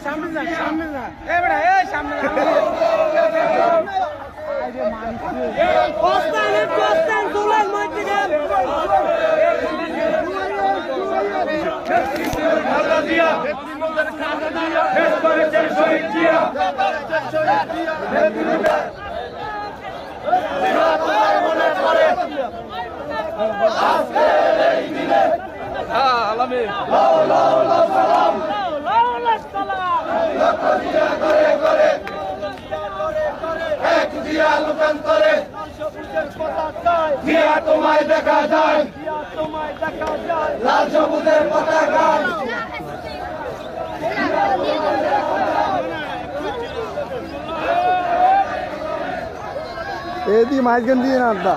সামনে যা সামনে যা এ বড়া এ সামনে যা আরে মানুষ কোস্তান দুলাল মধ্যে দেন আল্লাহ দিয়া মুসলিমদের কাজে দিয়া দেশ করেছে শহীদ জিয়া মনে করে আজকে এই দিনে আলামে লাও লাও লাও সালাম করে করে এক দিয়া লোকান্তরে দিয়া তোমায় দেখা যায় লাল সবুজের পতাকায় এদি মাইজগন দিয়ে না